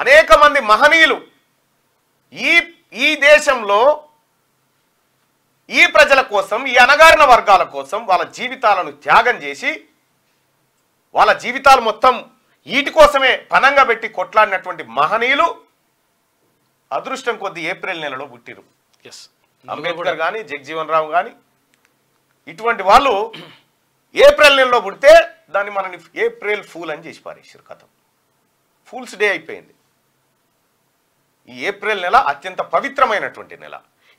అనేక మంది మహనీయులు ఈ ఈ దేశంలో ఈ ప్రజల కోసం, ఈ అణగారిన వర్గాల కోసం వాళ్ళ జీవితాలను త్యాగం చేసి వాళ్ళ జీవితాలు మొత్తం వీటి కోసమే పనంగా పెట్టి కొట్లాడినటువంటి మహనీయులు అదృష్టం కొద్ది ఏప్రిల్ నెలలో పుట్టిరు. అంబేద్కర్ కానీ, జగజీవన్ రావు కానీ, ఇటువంటి వాళ్ళు ఏప్రిల్ నెలలో పుడితే దాన్ని మనని ఏప్రిల్ ఫూల్ అని చేసి పారేసారు. కథం ఫూల్స్ డే అయిపోయింది. ఈ ఏప్రిల్ నెల అత్యంత పవిత్రమైనటువంటి నెల.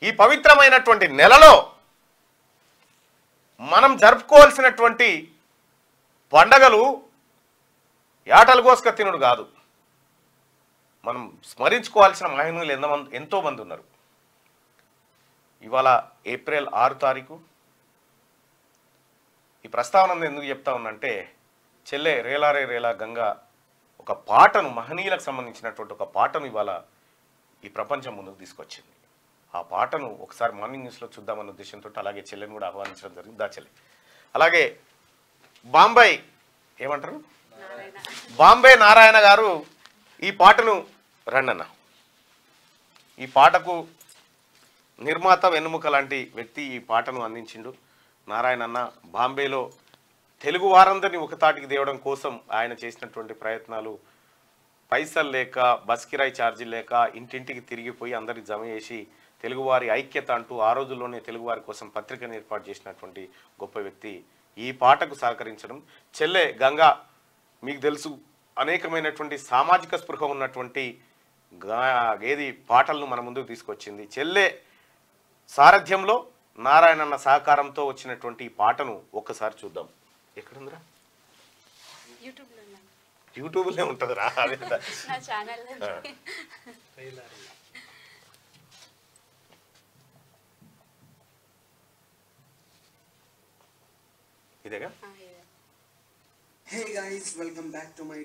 ఈ పవిత్రమైనటువంటి నెలలో మనం జరుపుకోవాల్సినటువంటి పండగలు యాటలు కోసుక తినుడు కాదు. మనం స్మరించుకోవాల్సిన మహిళలు ఎంతో మంది ఉన్నారు. ఇవాళ ఏప్రిల్ 6 తారీఖు. ఈ ప్రస్తావన ఎందుకు చెప్తా ఉన్నంటే, చెల్లె రేలారే రేలా గంగా ఒక పాటను, మహనీయులకు సంబంధించినటువంటి ఒక పాటను ఇవాళ ఈ ప్రపంచం ముందుకు తీసుకొచ్చింది. ఆ పాటను ఒకసారి మార్నింగ్ న్యూస్లో చూద్దామన్న ఉద్దేశంతో అలాగే చెల్లెని కూడా ఆహ్వానించడం జరిగింది. దా చెల్లె. అలాగే బాంబే ఏమంటారు, బాంబే నారాయణ గారు ఈ పాటను రండన్న. ఈ పాటకు నిర్మాత వెన్నుముక లాంటి వ్యక్తి ఈ పాటను అందించిండు. నారాయణ అన్న బాంబేలో తెలుగు వారందరినీ ఒకతాటికి తేవడం కోసం ఆయన చేసినటువంటి ప్రయత్నాలు, పైసలు లేక, బస్ కిరాయి ఛార్జీలు లేక ఇంటింటికి తిరిగిపోయి అందరికి జమ చేసి తెలుగువారి ఐక్యత అంటూ ఆ రోజుల్లోనే తెలుగువారి కోసం పత్రికను ఏర్పాటు చేసినటువంటి గొప్ప వ్యక్తి. ఈ పాటకు సహకరించడం చెల్లె గంగా. మీకు తెలుసు, అనేకమైనటువంటి సామాజిక స్పృహ ఉన్నటువంటి ఏది పాటలను మన ముందుకు తీసుకొచ్చింది. చెల్లె సారథ్యంలో నారాయణన్న సహకారంతో వచ్చినటువంటి ఈ పాటను ఒక్కసారి చూద్దాం. ఎక్కడుందిరా? యూట్యూబ్లో ఉంటుందిరా. ఇదేగా. Hey guys, welcome back to my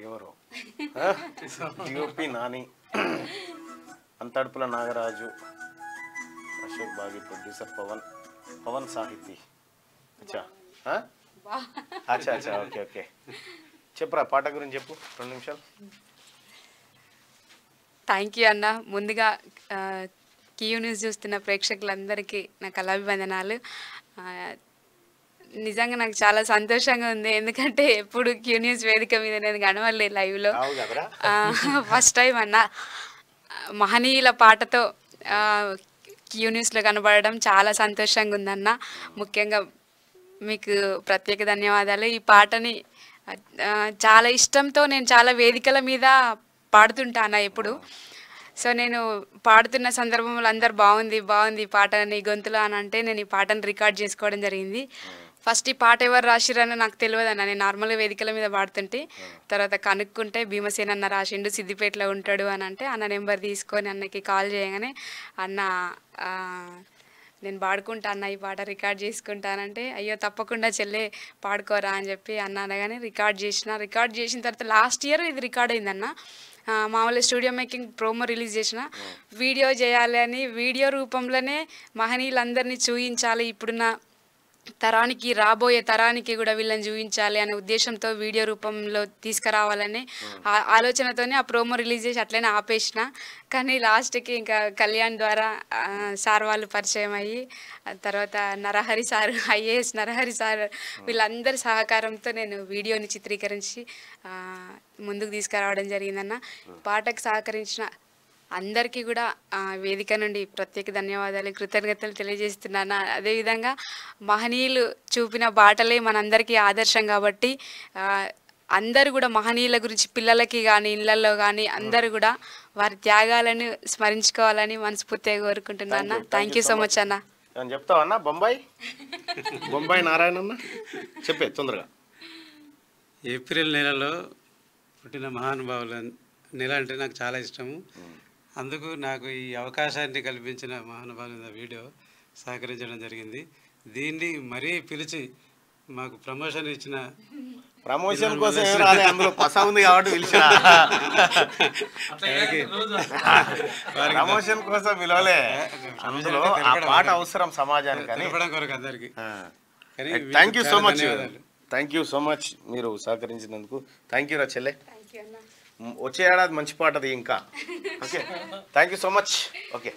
ఎవరు డిఓపి నాని, అంతడుపుల నాగరాజు, అశోక్ బాగి, ప్రొడ్యూసర్ పవన్ సాహితీ. అచ్చా అచ్చా అచ్చా, ఓకే ఓకే. చెప్పురా పాట గురించి చెప్పు 2 నిమిషాలు. థ్యాంక్ యూ అన్న. ముందుగా కియూ న్యూస్ చూస్తున్న ప్రేక్షకులందరికీ నా కళాభివందనాలు. నిజంగా నాకు చాలా సంతోషంగా ఉంది, ఎందుకంటే ఎప్పుడు క్యూ న్యూస్ వేదిక మీద నేను కనవలే లైవ్లో. ఫస్ట్ టైం అన్న మహనీయుల పాటతో క్యూ న్యూస్లో కనబడడం చాలా సంతోషంగా ఉందన్న. ముఖ్యంగా మీకు ప్రత్యేక ధన్యవాదాలు. ఈ పాటని చాలా ఇష్టంతో నేను చాలా వేదికల మీద పాడుతుంటాను ఎప్పుడు. సో నేను పాడుతున్న సందర్భంలో అందరు బాగుంది బాగుంది ఈ పాట నీ గొంతులో అని అంటే నేను ఈ పాటను రికార్డ్ చేసుకోవడం జరిగింది. ఫస్ట్ ఈ పాట ఎవరు రాసిరని నాకు తెలియదు అన్న. నేను నార్మల్గా వేదికల మీద పాడుతుంటే తర్వాత కనుక్కుంటే భీమసేన్ అన్న రాసిండు, సిద్దిపేటలో ఉంటాడు అని అంటే అన్న నెంబర్ తీసుకొని అన్నకి కాల్ చేయగానే అన్న నేను పాడుకుంటా అన్న ఈ పాట రికార్డ్ చేసుకుంటానంటే అయ్యో తప్పకుండా చెల్లె పాడుకోరా అని చెప్పి అన్న అనగానే రికార్డ్ చేసిన తర్వాత లాస్ట్ ఇయర్ ఇది రికార్డ్ అయిందన్న. మామూలు స్టూడియో మేకింగ్ ప్రోమో రిలీజ్ చేసిన వీడియో చేయాలి అని, వీడియో రూపంలోనే మహనీయులందరినీ చూపించాలి, ఇప్పుడున్న తరానికి రాబోయే తరానికి కూడా వీళ్ళని చూపించాలి అనే ఉద్దేశంతో వీడియో రూపంలో తీసుకురావాలని ఆలోచనతోనే ఆ ప్రోమో రిలీజ్ చేసి అట్లనే ఆపేసిన. కానీ లాస్ట్కి ఇంకా కళ్యాణ్ ద్వారా సార్ వాళ్ళు పరిచయం అయ్యి తర్వాత Narahari sir, IAS Narahari sir వీళ్ళందరి సహకారంతో నేను వీడియోని చిత్రీకరించి ముందుకు తీసుకురావడం జరిగిందన్న. పాటకు సహకరించిన అందరికీ కూడా వేదిక నుండి ప్రత్యేక ధన్యవాదాలు, కృతజ్ఞతలు తెలియజేస్తున్నాను. అదేవిధంగా మహనీయులు చూపిన బాటలే మనందరికీ ఆదర్శం కాబట్టి అందరూ కూడా మహనీయుల గురించి పిల్లలకి కానీ ఇళ్లలో కానీ అందరూ కూడా వారి త్యాగాలను స్మరించుకోవాలని మనస్ఫూర్తిగా కోరుకుంటున్నాను. థ్యాంక్ యూ సో మచ్ అన్న. చెప్తావా అన్న? బొంబాయి నారాయణ అన్న చెప్పే తొందరగా. ఏప్రిల్ నెలలో పుట్టిన మహానుభావుల నెల అంటే నాకు చాలా ఇష్టము. అందుకు నాకు ఈ అవకాశాన్ని కల్పించిన మహానుభావుల వీడియో సహకరించడం జరిగింది. దీన్ని మరీ పిలిచి మాకు ప్రమోషన్ ఇచ్చిన, ప్రమోషన్ కోసం అందులో పసా ఉంది కాబట్టి పిలిచిన, ప్రమోషన్ కోసం పిలవలే, అందులో ఆ పాట అవసరం సమాజానికి కొరకు అందరికి. థ్యాంక్ యూ సో మచ్ మీరు సహకరించినందుకు. థ్యాంక్ యూ రా చెల్లె. వచ్చే ఏడాది మంచి పాటది ఇంకా. Okay, thank you so much. Okay.